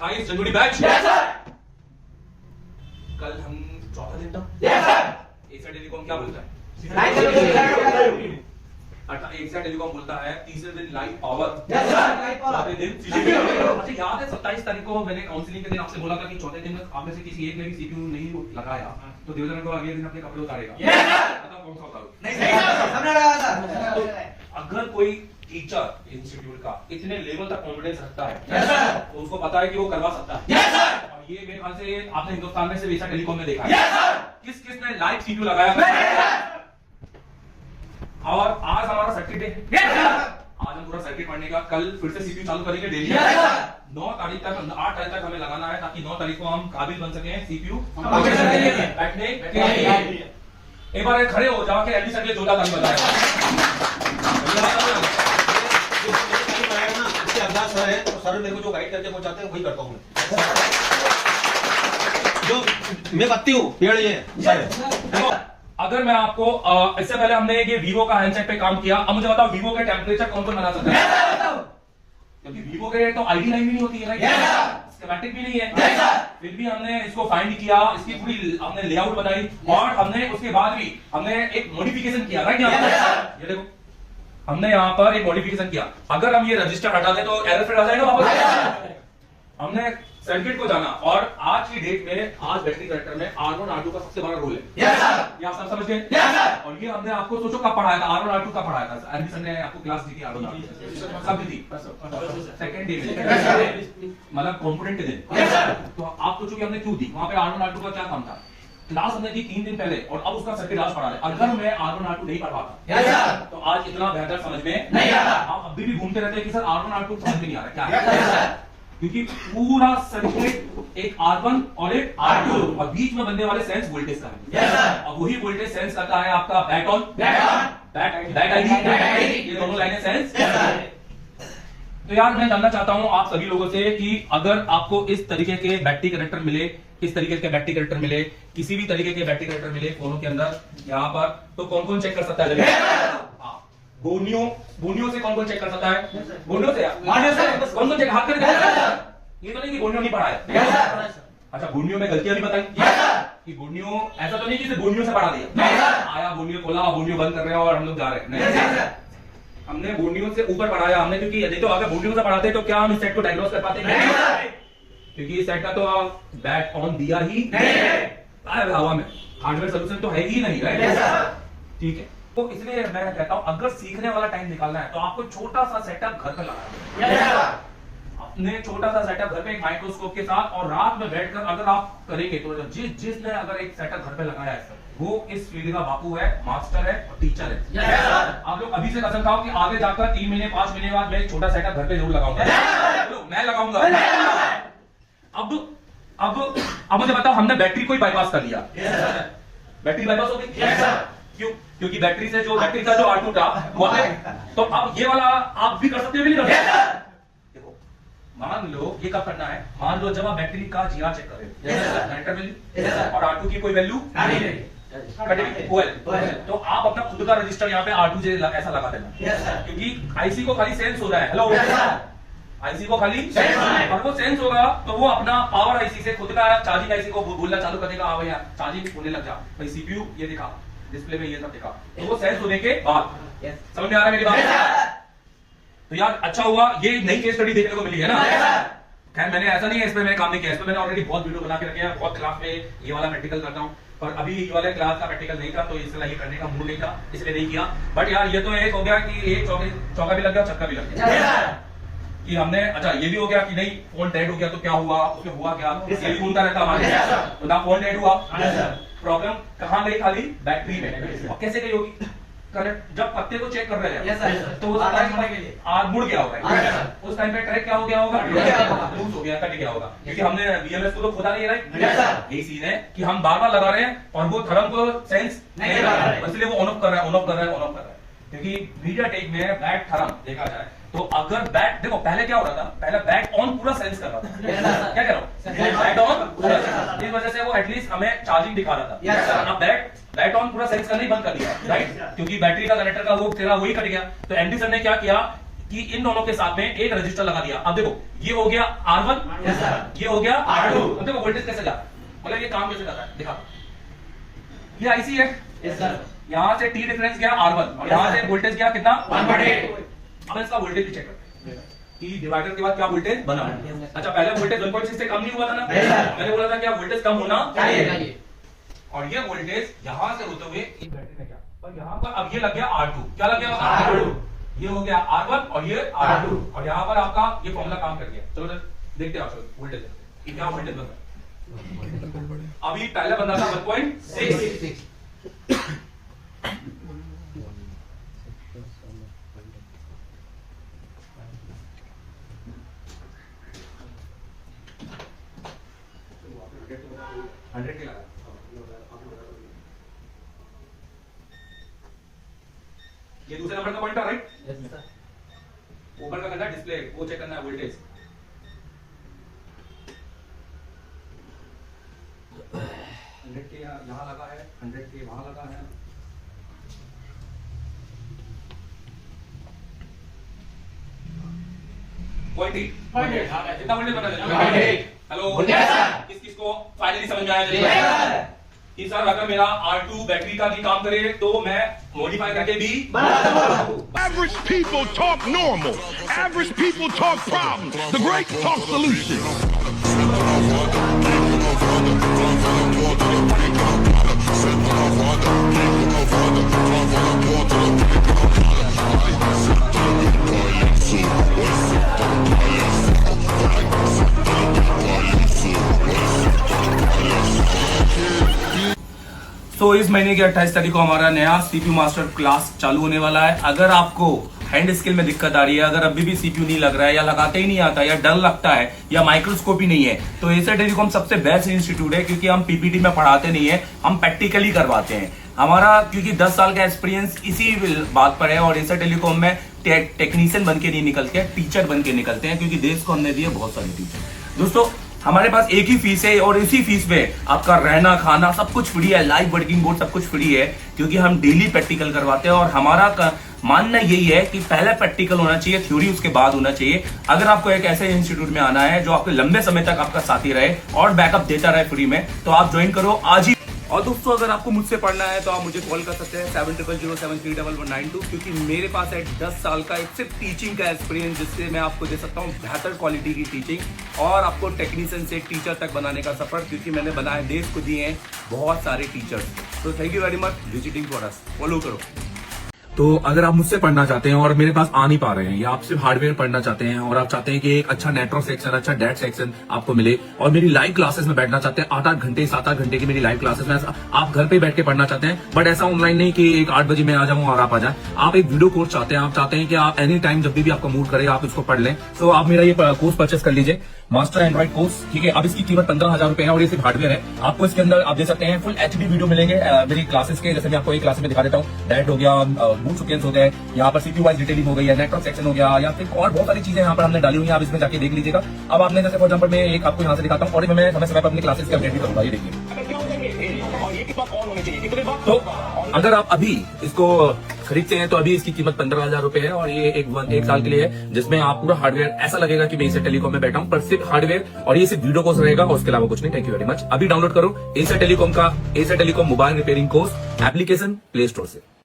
28 जनवरी batch. कल हम चौथा दिन था। एशिया टेलीकॉम क्या बोलता है? एशिया टेलीकॉम बोलता है तीसरे दिन लाइव पावर, चौथे दिन सीपीयू। अच्छा याद है 27 तारीख को मैंने काउंसलिंग के दिन आपसे बोला था कि चौथे दिन आप में से किसी एक ने भी सीपीयू नहीं लगाया तो देवदत्त को अगले दिन अपने कपड़े उतारेगा। बताओ कौन सा उतारूं? नहीं हमने लगाया था। तो अगर कोई टीचर इंस्टीट्यूट का इतने लेवल तक कॉन्फिडेंस रखता है तो उसको पता है कि वो करवा सकता है। और ये मेरे ख्याल से आपने हिंदुस्तान में सिर्फ एशिया टेलीकॉम में देखा है। किस किसने लाइव सीपीयू लगाया? और आज हमारा सर्किट डे। आज हम पूरा सर्किट पढ़ने का, कल फिर से सीपीयू चालू करेंगे डेली। 9 तारीख तक 8 तारीख तक हमें लगाना है ताकि 9 तारीख को हम काबिल बन सके सीपीयू बैठने के लिए। एक बार खड़े हो जाके एलडी सर के जोड़ा ताली बजाएं। सर है तो सर मेरे को जो गाइड करके पहुंचाते हैं वही करता हूं मैं। जो मैं बत्ती हूं पेड़ ये सर। अगर मैं आपको इससे पहले हमने ये वीवो का हैंडसेट पे काम किया, अब मुझे बताओ वीवो के टेम्परेचर कौन कौन बना सकता है? क्योंकि वीवो के तो आईडी लाइन भी नहीं होती है, स्कीमेटिक भी नहीं है। फिर भी हमने इसको फाइंड किया, इसकी पूरी हमने लेआउट बनाई और हमने उसके बाद भी हमने एक मॉडिफिकेशन किया। राइट, यहाँ ये देखो हमने यहाँ पर एक मॉडिफिकेशन किया। अगर हम ये रजिस्टर हटा दें तो एरर फिर आ जाएगा वापस। हमने सर्किट को जाना और आज की डेट में आज बैटरी कनेक्टर में R1 R2 का सबसे बड़ा रोल है। ये आप सब समझ गए? और ये हमने आपको सोचो कब पढ़ाया था? R1 R2 कब पढ़ाया था? एमडी सर ने आपको क्लास दी थी R1 R2 सब दी थी सेकंड डे में, मतलब कंपोनेंट के दिन। तो आप सोचो कि हमने क्यों दी? वहां पे R1 R2 का क्या काम था? क्लास हमने दी 3 दिन पहले और अब उसका सर्किट आज पढ़ा रहे। अगर मैं R1 R2 नहीं पढ़ाता तो आज इतना बेहतर समझ में नहीं आता। आप अभी भी घूमते रहते हैं कि सर R1 R2 समझ में नहीं आ रहा क्या है, क्योंकि पूरा सर्किट एक R1 और एक R2 और बीच में बनने वाले सेंस वोल्टेज का है। और वही वोल्टेज सेंस करता है आपका बैक ऑन बैक आईडी, ये दोनों लाइनें सेंस। तो यार मैं जानना चाहता हूं आप सभी लोगों से कि अगर आपको इस तरीके के बैटरी कनेक्टर मिले, इस तरिके के बैटरी कनेक्टर मिले, किसी भी तरीके के बैटरी कनेक्टर मिले फोनों के अंदर यहाँ पर, तो कौन कौन चेक कर सकता है? गोनियों से कौन कौन चेक कर सकता है? गोनियों से कौन कौन चेक हाथ करके? ये तो नहीं कि गोनियों नहीं पढ़ा है। अच्छा, गोनियों में गलतियां भी बताई कि गोनियों ऐसा तो नहीं कि गोनियों से पढ़ा दिया, आया गोनियों खोला, गोनियों बंद कर रहे हैं और हम लोग जा रहे हैं। नहीं, हमने गोनियों से ऊपर पढ़ाया हमने, क्योंकि यदि तो अगर गोनियों से पढ़ाते तो क्या हम इस सेट को डायग्नोस कर पाते? क्योंकि इस सेट का तो बैट ऑन दिया ही नहीं हवा में, हार्डवेयर सोल्यूशन तो है ही नहीं। राइट, ठीक है। तो इसलिए मैं कहता हूं अगर सीखने वाला टाइम निकालना है तो आपको छोटा सा सेटअप घर पे लगाना है। अपने छोटा सा सेटअप घर पे एक माइक्रोस्कोप के साथ और रात में बैठकर अगर आप करेंगे तो जिसने अगर एक सेटअप घर पे लगाया है वो इस फील्ड का बापू है, मास्टर है और टीचर है। आप लोग अभी से कसम खाओ कि आगे जाकर 3 महीने 5 महीने बाद मैं एक छोटा सेटअप घर पे जरूर लगाऊंगा। मैं लगाऊंगा। अब मुझे बताओ, हमने बैटरी को ही बाईपास कर लिया। बैटरी बाईपास हो गई। क्यों? क्योंकि बैटरी से जो बैटरी का जो R2 था वो, तो अब ये वाला आप भी कर सकते हो, भी नहीं कर सकते? देखो, मान लो ये कब करना है? मान लो जब आप बैटरी का GR चेक कर रहे हो और R2 की कोई वैल्यू नहीं है, तो आप अपना खुद का रजिस्टर यहाँ पे R2 ऐसा लगा देना, क्योंकि आईसी को खाली सेंस हो रहा है। हेलो, आईसी को खाली और वो सेंस होगा तो वो अपना पावर आईसी से खुद का चार्जिंग आईसी को बोलना चालू कर देगा, भैया चार्जिंग होने लग जा भाई, सीपीयू ये दिखा, डिस्प्ले में ये सब दिखा, तो वो सेंस होने के बाद समझ में आ रहा है मेरी बात? तो यार अच्छा हुआ ये नई केस स्टडी देखने को मिली है ना। खैर मैंने ऐसा नहीं है इस पे मैंने काम नहीं किया, इस पे मैंने ऑलरेडी बहुत वीडियो बना के रखे हैं, बहुत क्लास में ये वाला प्रैक्टिकल करता हूँ, पर अभी ये वाले क्लास का प्रैक्टिकल नहीं था तो इसलिए ये करने का मूड नहीं था, इसलिए नहीं किया। बट यार ये तो एक हो गया कि एक चौका भी लग गया, छक्का भी लग गया कि हमने, अच्छा ये भी हो गया कि नहीं फोन डेड हो गया तो क्या हुआ, उसमें हुआ क्या, ये भी घूमता रहता हमारे, तो ना फोन डेड हुआ, प्रॉब्लम कहाँ गई? खाली बैटरी में। और कैसे गई होगी? करेक्ट, जब पत्ते को चेक कर रहे हैं तो मुड़ गया होगा, उस टाइम पे ट्रैक क्या हो गया होगा? लूज हो गया, कट गया होगा, क्योंकि हमने बीएमएस को तो खोदा नहीं है। यही सीन है कि हम बार बार लगा रहे हैं और वो थर्म को सेंस नहीं कर रहा है, इसलिए वो ऑन ऑफ कर रहा है, ऑन ऑफ कर रहा है, ऑन ऑफ कर रहा है। क्योंकि मीडियाटेक में बैट थर्म देखा जाए तो अगर बैट, देखो पहले क्या हो रहा था, पहले बैट ऑन पूरा सेंस कर रहा था, क्या कह रहा हूँ, बैट ऑन, इस वजह से वो एटलीस्ट हमें चार्जिंग दिखा रहा था। अब बैट ऑन पूरा सेंस करना ही बंद कर दिया, राइट, क्योंकि बैटरी का कनेक्टर का वो तेरा वही कट गया। तो एमडी सर ने क्या किया, कि इन दोनों के साथ में एक रजिस्टर लगा दिया। अब देखो ये हो गया R1, ये हो गया R2। अब देखो वोल्टेज कैसे जाता है, मतलब ये काम कैसे जाता है दिखा। ये आईसी है, यहां से T डिफरेंस गया R1 और यहां से वोल्टेज गया कितना 1/8। अब इसका वोल्टेज भी चेक करते हैं कि डिवाइडर के बाद क्या वोल्टेज बना। अच्छा पहले वोल्टेज 1.6 से कम नहीं हुआ था ना, मैंने बोला था क्या वोल्टेज कम होना चाहिए। और ये वोल्टेज यहां से होते हुए इस बैटरी में क्या, और यहां पर अब ये लग गया R2। क्या लग गया R2, ये हो गया R1 और ये R2 और यहां पर आपका ये फॉर्मूला काम कर गया। चलो देखते हैं आप वोल्टेज कि क्या वोल्टेज बन रहा है। अभी पहले बन रहा था 1.6। ये दूसरे नंबर का पॉइंटर राइट, ऊपर का करना है डिस्प्ले, वो चेक करना है वोल्टेज। के यहाँ लगा है, 100 के वहां लगा है। कितना वोल्टेज बना है? हेलो किस किस को फाइनली समझ में आया कि सर अगर मेरा R2 बैटरी का भी काम करे तो मैं मॉडिफाई करके भी Average people talk normal. Average people talk problems. The great talk solutions. तो इस महीने की 28 तारीख को हमारा नया सीपीयू मास्टर क्लास चालू होने वाला है। अगर आपको हैंड स्किल में दिक्कत आ रही है, अगर अभी भी सीपीयू नहीं लग रहा है या लगाते ही नहीं आता या डर लगता है या माइक्रोस्कोप ही नहीं है, तो एसर टेलीकॉम सबसे बेस्ट इंस्टीट्यूट है, क्योंकि हम पीपीटी में पढ़ाते नहीं है, हम प्रैक्टिकली करवाते हैं। हमारा क्योंकि 10 साल का एक्सपीरियंस इसी बात पर है और एसर टेलीकॉम में टेक्नीशियन बन के नहीं निकलते हैं, टीचर बन के निकलते हैं, क्योंकि देश को हमने दिए बहुत सारे टीचर। दोस्तों हमारे पास एक ही फीस है और इसी फीस पे आपका रहना खाना सब कुछ फ्री है, लाइव वर्किंग बोर्ड सब कुछ फ्री है, क्योंकि हम डेली प्रैक्टिकल करवाते हैं। और हमारा मानना यही है कि पहले प्रैक्टिकल होना चाहिए, थ्योरी उसके बाद होना चाहिए। अगर आपको एक ऐसे इंस्टीट्यूट में आना है जो आपके लंबे समय तक आपका साथी रहे और बैकअप देता रहे फ्री में, तो आप ज्वाइन करो आज ही। और दोस्तों अगर आपको मुझसे पढ़ना है तो आप मुझे कॉल कर सकते हैं 7007311192, क्योंकि मेरे पास है 10 साल का एक सिर्फ टीचिंग का एक्सपीरियंस, जिससे मैं आपको दे सकता हूँ बेहतर क्वालिटी की टीचिंग और आपको टेक्नीशियन से टीचर तक बनाने का सफर, क्योंकि मैंने बनाए देश को दिए हैं बहुत सारे टीचर्स। तो thank you very much visiting for us, follow करो। तो अगर आप मुझसे पढ़ना चाहते हैं और मेरे पास आ नहीं पा रहे हैं, या आप सिर्फ हार्डवेयर पढ़ना चाहते हैं और आप चाहते हैं कि एक अच्छा नेटवर्क सेक्शन, अच्छा डेट सेक्शन आपको मिले और मेरी लाइव क्लासेस में बैठना चाहते हैं, 8-8 घंटे 7-8 घंटे की मेरी लाइव क्लासेस में आप घर पे बैठ के पढ़ना चाहते हैं, बट ऐसा ऑनलाइन नहीं कि एक 8 बजे मैं आ जाऊं और आप आ जाए। आप एक वीडियो कोर्स चाहते हैं, आप चाहते हैं कि आप एनी टाइम जब भी आपका मूड करे आप इसको पढ़ लें, तो आप मेरा ये कोर्स परचेस कर लीजिए, मास्टर एंड्रॉइड कोर्स। ठीक है, अब इसकी कीमत 15,000 रुपए है और ये सिर्फ हार्डवेयर है। आपको इसके अंदर आप दे सकते हैं फुल HD वीडियो मिलेंगे मेरी क्लासेस के, जैसे मैं आपको एक क्लास में दिखा देता हूँ। डायरेक्ट हो गया, बूट सीक्वेंस हो गए, यहाँ पर सीपीयू वाइज डिटेलिंग हो गई है, नेटवर्क सेक्शन हो गया, या फिर और बहुत सारी चीजें यहाँ पर हमने डाली हुई है, आप इसमें जाके देख लीजिएगा। अब आपने जैसे फॉर एग्जाम्पल मैं एक आपको यहाँ से दिखाता हूँ और मैं समय समय पर अपनी क्लासेस के अपडेट भी करूंगा, ये देखिए। तो अगर आप अभी इसको खरीदते हैं तो अभी इसकी कीमत 15,000 रुपए है और ये एक साल के लिए है, जिसमें आप पूरा हार्डवेयर ऐसा लगेगा कि मैं एसर टेलीकॉम में बैठा हूं, पर सिर्फ हार्डवेयर और ये सिर्फ वीडियो कोर्स रहेगा और उसके अलावा कुछ नहीं। Thank you very much. अभी डाउनलोड करो एसर टेलीकॉम का Acer telecom mobile repairing course application play store से।